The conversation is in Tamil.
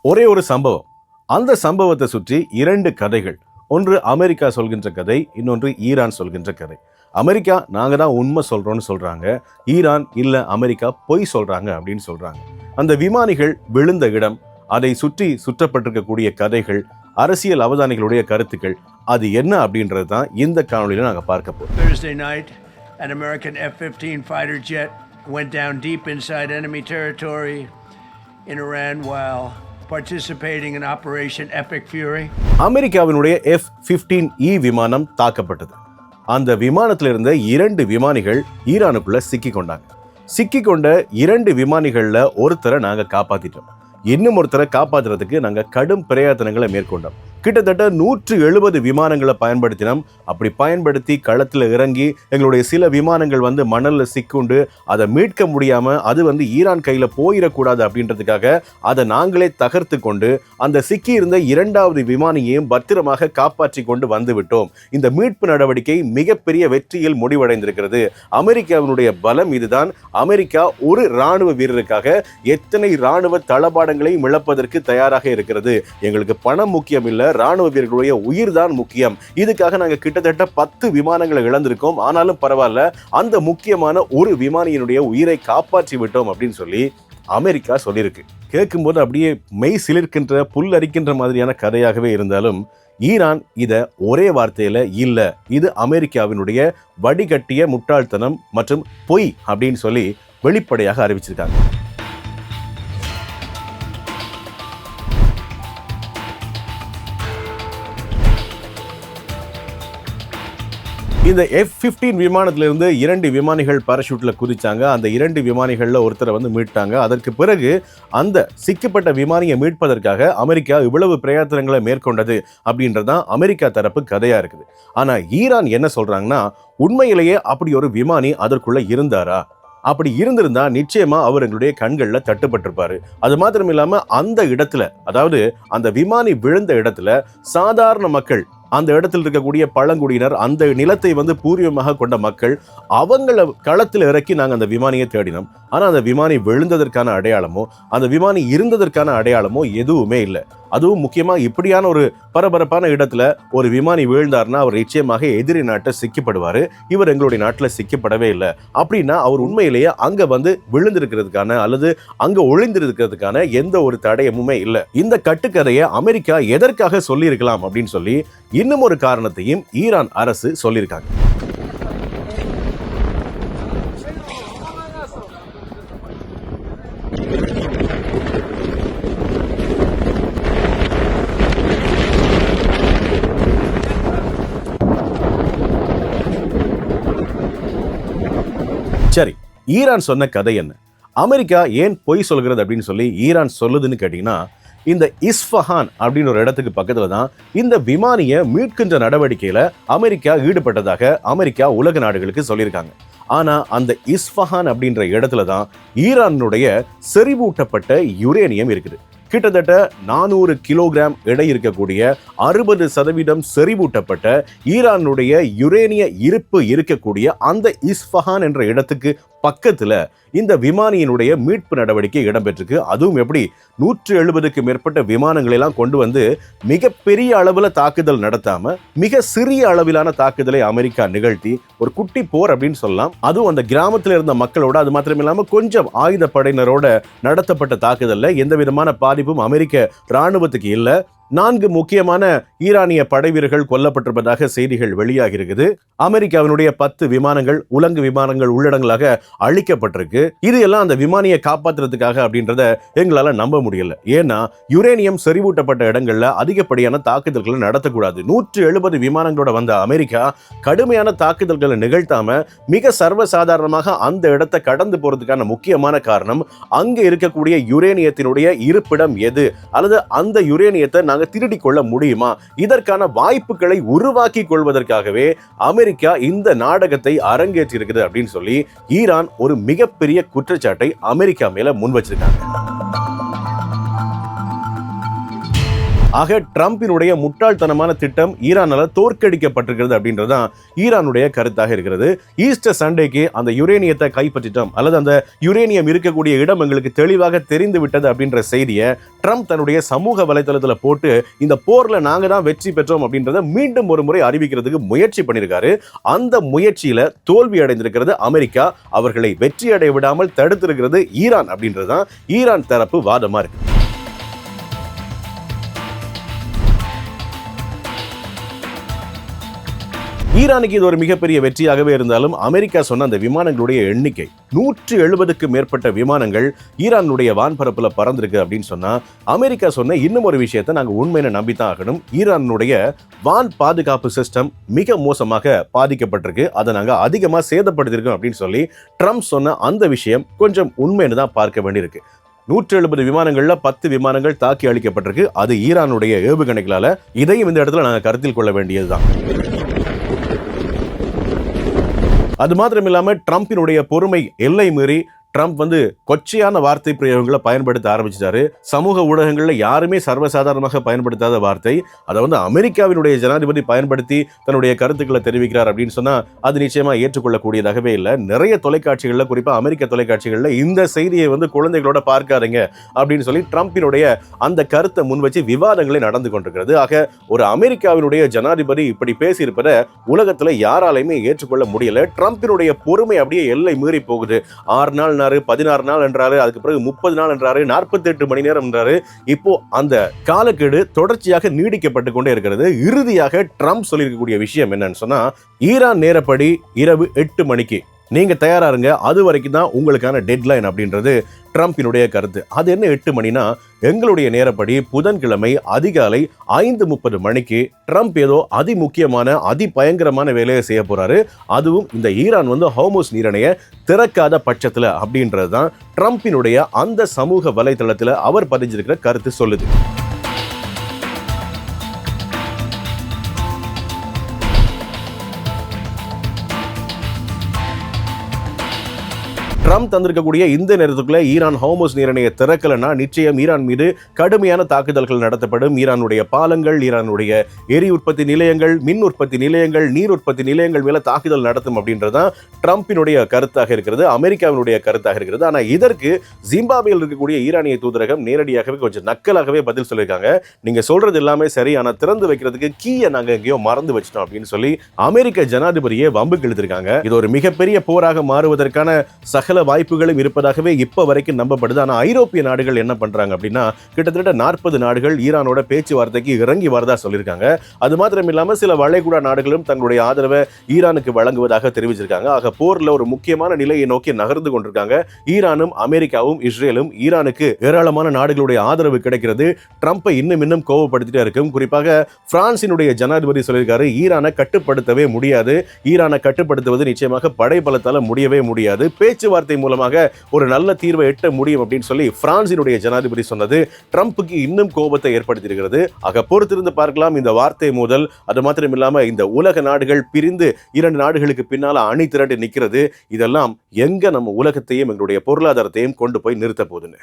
ஒரே ஒரு சம்பவம். அந்த சம்பவத்தை சுற்றி இரண்டு கதைகள். ஒன்று அமெரிக்கா சொல்கின்ற கதை, இன்னொன்று ஈரான் சொல்கின்ற கதை. அமெரிக்கா நாங்க தான் உண்மை சொல்றோம்னு சொல்றாங்க. ஈரான் இல்ல அமெரிக்கா பொய் சொல்றாங்க அப்படின்னு சொல்றாங்க. அந்த விமானிகள் விழுந்த இடம், அதை சுற்றி சுற்றப்பட்டிருக்கக்கூடிய கதைகள், அரசியல் அவதானிகளுடைய கருத்துக்கள், அது என்ன அப்படின்றது தான் இந்த காணொலியில நாங்க பார்க்க போறோம். Thursday night, an American F-15 fighter jet went down deep inside enemy territory in Iran while participating in Operation Epic Fury. அமெரிக்காவினுடைய F-15E விமானம் தாக்கப்பட்டது. அந்த விமானத்தில் இருந்த இரண்டு விமானிகள் ஈரானுக்குள்ள சிக்கிக்கொண்ட இரண்டு விமானிகள்ல ஒருத்தரை நாங்க காப்பாத்திட்டோம். இன்னும் ஒருத்தரை காப்பாற்றுறதுக்கு நாங்க கடும் பிரயத்தனங்களை மேற்கொண்டோம். கிட்டத்தட்ட 170 விமானங்களை பயன்படுத்தினோம். அப்படி பயன்படுத்தி களத்தில் இறங்கி எங்களுடைய சில விமானங்கள் மணல்ல சிக்குண்டு அதை மீட்க முடியாம அது ஈரான் கையில போயிடக்கூடாது அப்படின்றதுக்காக அதை நாங்களே தகர்த்து கொண்டு அந்த சிக்கி இருந்த இரண்டாவது விமானியையும் பத்திரமாக காப்பாற்றி கொண்டு வந்து விட்டோம். இந்த மீட்பு நடவடிக்கை மிகப்பெரிய வெற்றியில் முடிவடைந்திருக்கிறது. அமெரிக்காவினுடைய பலம் இதுதான். அமெரிக்கா ஒரு ராணுவ வீரருக்காக எத்தனை ராணுவ தளபாடங்களையும் இழப்பதற்கு தயாராக இருக்கிறது. எங்களுக்கு பணம் முக்கியம் இல்ல, ராணுவ வீரர்களுடைய உயிர் தான் முக்கியம். இதுக்காக நாங்க கிட்டத்தட்ட 10 விமானங்களை இழந்திருக்கோம். ஆனாலும் பரவாயில்ல, அந்த முக்கியமான ஒரு விமானியினுடைய உயிரை காப்பாற்றி விட்டோம் அப்படின்னு சொல்லி அமெரிக்கா சொல்லியிருக்கு. கேட்கும்போது அப்படியே மெய் சிலிர்க்கின்ற புல் அரிக்கின்ற மாதிரியான கதையாகவே இருந்தாலும் ஈரான் இதை ஒரே வார்த்தையில இல்ல, இது அமெரிக்காவினுடைய வடிகட்டிய முட்டாள்தனம் மற்றும் பொய் அப்படின்னு சொல்லி வெளிப்படையாக அறிவிச்சிருக்காங்க. இந்த F-15 விமானத்திலிருந்து இரண்டு விமானிகள் பாராசூட்ல குதிச்சாங்க. அந்த இரண்டு விமானிகள்ல ஒருத்தரை மீட்டாங்க. அதற்கு பிறகு அந்த சிக்கப்பட்ட விமானியை மீட்பதற்காக அமெரிக்கா இவ்வளவு பிரயத்தனங்களை மேற்கொண்டது அப்படின்றதான் அமெரிக்கா தரப்பு கதையா இருக்குது. ஆனா ஈரான் என்ன சொல்றாங்கன்னா, உண்மையிலேயே அப்படி ஒரு விமானி அதற்குள்ள இருந்தாரா? அப்படி இருந்திருந்தா நிச்சயமா அவர் எங்களுடைய கண்கள்ல தட்டுப்பட்டிருப்பாரு. அது மாத்திரம் இல்லாம அந்த இடத்துல, அதாவது அந்த விமானி விழுந்த இடத்துல சாதாரண மக்கள், அந்த இடத்தில் இருக்கக்கூடிய பழங்குடியினர், அந்த நிலத்தை பூர்வீகமாக கொண்ட மக்கள், அவங்கள களத்தில் இறக்கி நாங்கள் அந்த விமானியை தேடினோம். ஆனால் அந்த விமானி விழுந்ததற்கான அடையாளமோ அந்த விமானி இருந்ததற்கான அடையாளமோ எதுவுமே இல்லை. அதுவும் முக்கியமாக இப்படியான ஒரு பரபரப்பான இடத்துல ஒரு விமானி வீழ்ந்தார்னா அவர் நிச்சயமாக எதிரி நாட்டை சிக்கப்படுவார். இவர் எங்களுடைய நாட்டில் சிக்கப்படவே இல்லை. அப்படின்னா அவர் உண்மையிலேயே அங்கே விழுந்திருக்கிறதுக்கான அல்லது அங்கே ஒளிந்திருக்கிறதுக்கான எந்த ஒரு தடயமுமே இல்லை. இந்த கட்டுக்கதையை அமெரிக்கா எதற்காக சொல்லியிருக்கலாம் அப்படின்னு சொல்லி இன்னும் ஒரு காரணத்தையும் ஈரான் அரசு சொல்லியிருக்காங்க. சரி, ஈரான் சொன்ன கதை என்ன? அமெரிக்கா ஏன் பொய் சொல்கிறது அப்படின்னு சொல்லி ஈரான் சொல்லுதுன்னு கேட்டீங்கன்னா, இந்த இஸ்ஃபஹான் அப்படின்னு ஒரு இடத்துக்கு பக்கத்துல தான் இந்த விமானியை மீட்கின்ற நடவடிக்கையில அமெரிக்கா ஈடுபட்டதாக அமெரிக்கா உலக நாடுகளுக்கு சொல்லியிருக்காங்க. ஆனா அந்த இஸ்ஃபஹான் அப்படின்ற இடத்துல தான் ஈரானுடைய செறிவூட்டப்பட்ட யுரேனியம் இருக்குது. கிட்டத்தட்ட 400 கிலோகிராம் எடை இருக்கக்கூடிய 60% செறிவூட்டப்பட்ட ஈரானுடைய யுரேனிய இருப்பு இருக்கக்கூடிய அந்த இஸ்ஃபஹான் என்ற இடத்துக்கு பக்கத்துல இந்த விமானியினுடைய மீட்பு நடவடிக்கை இடம்பெற்றிருக்கு. அதுவும் எப்படி 170க்கு மேற்பட்ட விமானங்களை எல்லாம் கொண்டு மிகப்பெரிய அளவுல தாக்குதல் நடத்தாம மிக சிறிய அளவிலான தாக்குதலை அமெரிக்கா நிகழ்த்தி ஒரு குட்டி போர் அப்படின்னு சொல்லலாம். அதுவும் அந்த கிராமத்தில் இருந்த மக்களோட, அது மாத்திரம் இல்லாம கொஞ்சம் ஆயுத படையினரோட நடத்தப்பட்ட தாக்குதல்ல எந்த விதமான பாதிப்பும் அமெரிக்க ராணுவத்துக்கு இல்லை. 4 முக்கியமான ஈரானிய படை வீரர்கள் கொல்லப்பட்டிருப்பதாக செய்திகள் வெளியாகி இருக்குது. அமெரிக்காவினுடைய 10 விமானங்கள், உலங்கு விமானங்கள் உள்ளடங்களாக அழிக்கப்பட்டிருக்கு. இது எல்லாம் அந்த விமானியை காப்பாற்றுறதுக்காக அப்படின்றத எங்களால நம்ப முடியல. ஏன்னா யுரேனியம் செறிவூட்டப்பட்ட இடங்கள்ல அதிகப்படியான தாக்குதல்களை நடத்தக்கூடாது. 170 விமானங்களோட வந்த அமெரிக்கா கடுமையான தாக்குதல்களை நிகழ்த்தாம மிக சர்வசாதாரணமாக அந்த இடத்தை கடந்து போறதுக்கான முக்கியமான காரணம் அங்க இருக்கக்கூடிய யுரேனியத்தினுடைய இருப்பிடம் எது, அல்லது அந்த யுரேனியத்தை திருடி கொள்ள முடியுமா, இதற்கான வாய்ப்புகளை உருவாக்கி கொள்வதற்காகவே அமெரிக்கா இந்த நாடகத்தை அரங்கேற்றி இருக்குது அப்படின்னு சொல்லி ஈரான் ஒரு மிகப்பெரிய குற்றச்சாட்டை அமெரிக்கா மேல முன் வச்சிருக்காங்க. ஆக ட்ரம்பினுடைய முட்டாள்தனமான திட்டம் ஈரானால தோற்கடிக்கப்பட்டிருக்கிறது அப்படின்றதுதான் ஈரானுடைய கருத்தாக இருக்கிறது. ஈஸ்டர் சண்டேக்கு அந்த யுரேனியத்தை கைப்பற்றிட்டோம் அல்லது அந்த யுரேனியம் இருக்கக்கூடிய இடம் எங்களுக்கு தெளிவாக தெரிந்து விட்டது அப்படின்ற செய்தியை ட்ரம்ப் தன்னுடைய சமூக வலைதளத்தில் போட்டு இந்த போர்ல நாங்க தான் வெற்றி பெற்றோம் அப்படின்றத மீண்டும் ஒரு முறை அறிவிக்கிறதுக்கு முயற்சி பண்ணியிருக்காரு. அந்த முயற்சியில தோல்வி அடைந்திருக்கிறது அமெரிக்கா. அவர்களை வெற்றி அடைய விடாமல் தடுத்திருக்கிறது ஈரான் அப்படின்றதுதான் ஈரான் தரப்பு வாதமா இருக்கு. ஈரானுக்கு இது ஒரு மிகப்பெரிய வெற்றியாகவே இருந்தாலும் அமெரிக்கா சொன்ன அந்த விமானங்களுடைய எண்ணிக்கை 170க்கு மேற்பட்ட விமானங்கள் ஈரானுடைய வான்பரப்புல பறந்திருக்கு அப்படின்னு சொன்னா அமெரிக்கா சொன்ன இன்னும் ஒரு விஷயத்தை நாங்க உண்மையை நம்பித்தான் ஆகணும். ஈரானுடைய வான் பாதுகாப்பு சிஸ்டம் மிக மோசமாக பாதிக்கப்பட்டிருக்கு, அதை நாங்க அதிகமா சேதப்படுத்திருக்கோம் அப்படின்னு சொல்லி ட்ரம்ப் சொன்ன அந்த விஷயம் கொஞ்சம் உண்மைன்னு தான் பார்க்க வேண்டியிருக்கு. 170 விமானங்கள்ல 10 விமானங்கள் தாக்கி அளிக்கப்பட்டிருக்கு. அது ஈரானுடைய ஏவுகணைகளால. இதையும் இந்த இடத்துல நாங்க கருத்தில் கொள்ள வேண்டியதுதான். அது மாத்திரம் இல்லாம ட்ரம்பினுடைய பொறுமை எல்லை மீறி ட்ரம்ப் கொச்சையான வார்த்தை பிரயோகங்களை பயன்படுத்த ஆரம்பிச்சிட்டாரு. சமூக ஊடகங்கள்ல யாருமே சர்வசாதாரணமாக பயன்படுத்தாத வார்த்தை அதை அமெரிக்காவினுடைய ஜனாதிபதி பயன்படுத்தி தன்னுடைய கருத்துக்களை தெரிவிக்கிறார் அப்படின்னு சொன்னா அது நிச்சயமா ஏற்றுக்கொள்ளக்கூடியதாகவே இல்லை. நிறைய தொலைக்காட்சிகள்ல, குறிப்பா அமெரிக்க தொலைக்காட்சிகள்ல இந்த செய்தியை குழந்தைகளோட பார்க்காதீங்க அப்படின்னு சொல்லி ட்ரம்பினுடைய அந்த கருத்தை முன் வச்சு விவாதங்களை நடந்து கொண்டிருக்கிறது. ஆக ஒரு அமெரிக்காவினுடைய ஜனாதிபதி இப்படி பேசியிருப்பதை உலகத்துல யாராலையுமே ஏற்றுக்கொள்ள முடியல. ட்ரம்பினுடைய பொறுமை அப்படியே எல்லை மீறி போகுது. 6 நாள் 16 நாள் என்றாரு, அதுக்கு பிறகு 30 நாள் என்றாரு, 48 மணி நேரம் என்றாரு. இப்போ அந்த காலக்கெடு தொடர்ச்சியாக நீடிக்கப்பட்டு கொண்டே இருக்கிறது. இறுதியாக ட்ரம்ப் சொல்லியிருக்கக்கூடிய விஷயம் என்னன்னு சொன்னா, ஈரான் நேரப்படி இரவு 8 மணிக்கு நீங்க தயாரா இருங்க, அது வரைக்கும் தான் உங்களுக்கான டெட்லைன் அப்படின்றது ட்ரம்பினுடைய கருத்து. அது என்ன 8 மணினா, எங்களுடைய நேரப்படி புதன்கிழமை அதிகாலை 5:30 மணிக்கு ட்ரம்ப் ஏதோ அதிமுக்கியமான அதிபயங்கரமான வேலையை செய்ய போறாரு. அதுவும் இந்த ஈரான் ஹோர்முஸ் நீரிணையை திறக்காத பட்சத்துல அப்படின்றது தான் ட்ரம்பினுடைய அந்த சமூக வலைதளத்துல அவர் பதிஞ்சிருக்கிற கருத்து சொல்லுது. ட்ரம்ப் தந்திருக்கக்கூடிய இந்த நேரத்துக்குள்ள ஈரான் ஹோர்முஸ் நீரிணையை திறக்கலன்னா நிச்சயம் ஈரான் மீது கடுமையான தாக்குதல்கள் நடத்தப்படும். ஈரானுடைய பாலங்கள், ஈரானுடைய எரி உற்பத்தி நிலையங்கள், மின் உற்பத்தி நிலையங்கள், நீர் உற்பத்தி நிலையங்கள் மேல தாக்குதல் நடத்தும் அப்படின்றதான் ட்ரம்பினுடைய கருத்தாக இருக்கிறது, அமெரிக்காவினுடைய கருத்தாக இருக்கிறது. ஆனா இதற்கு ஜிம்பாப்வேயில் இருக்கக்கூடிய ஈரானிய தூதரகம் நேரடியாகவே கொஞ்சம் நக்கலாகவே பதில் சொல்லியிருக்காங்க. நீங்க சொல்றது எல்லாமே சரி, ஆனா திறந்து வைக்கிறதுக்கு கீயை நாங்க எங்கேயோ மறந்து வச்சிட்டோம் அப்படின்னு சொல்லி அமெரிக்க ஜனாதிபதியை வம்புக்கு இழுத்திருக்காங்க. இது ஒரு மிகப்பெரிய போராக மாறுவதற்கான சகல வாய்ப்புகளும் இருப்பதாகவே இப்ப வரைக்கும் நம்பப்படுது. ஆனா ஐரோப்பிய நாடுகள் என்ன பண்றாங்க அப்படின்னா, கிட்டத்தட்ட 40 நாடுகள் ஈரானோட பேச்சுவார்த்தைக்கு இறங்கி வரதா சொல்லியிருக்காங்க. அது மாத்திரம் இல்லாம சில வளைகுடா நாடுகளும் தங்களுடைய ஆதரவை ஈரானுக்கு வழங்குவதாக தெரிவிச்சிருக்காங்க. ஆக போர்ல ஒரு முக்கியமான நிலையை நோக்கி நகர்ந்து கொண்டிருக்காங்க. ஈரானும் அமெரிக்காவும் இஸ்ரேலும். ஈரானுக்கு ஏராளமான நாடுகளுடைய ஆதரவு கிடைக்கிறது. ட்ரம்பை இன்னும் கோபப்படுத்திட்டே இருக்கும். குறிப்பாக பிரான்சினுடைய ஜனாதிபதி சொல்லியிருக்காரு, ஈரானை கட்டுப்படுத்தவே முடியாது, ஈரானை கட்டுப்படுத்துவது நிச்சயமாக படைபலத்தால முடியவே முடியாது, பேச்சுவார்த்தை மூலமாக ஒரு நல்ல தீர்வை எட்ட முடியும் அப்படின்னு சொல்லி பிரான்சினுடைய ஜனாதிபதி சொன்னது ட்ரம்புக்கு இன்னும் கோபத்தை ஏற்படுத்தியிருக்கிறது. ஆக பொறுத்திருந்து பார்க்கலாம் இந்த வார்த்தை மோதல். அது மாத்திரம் இல்லாம இந்த உலக நாடுகள் பிரிந்து 2 நாடுகளுக்கு பின்னால அணி திரண்டு நிற்கிறது. இதெல்லாம் எங்க நம்ம உலகத்தையும் எங்களுடைய பொருளாதாரத்தையும் கொண்டு போய் நிறுத்த போகுதுன்னு.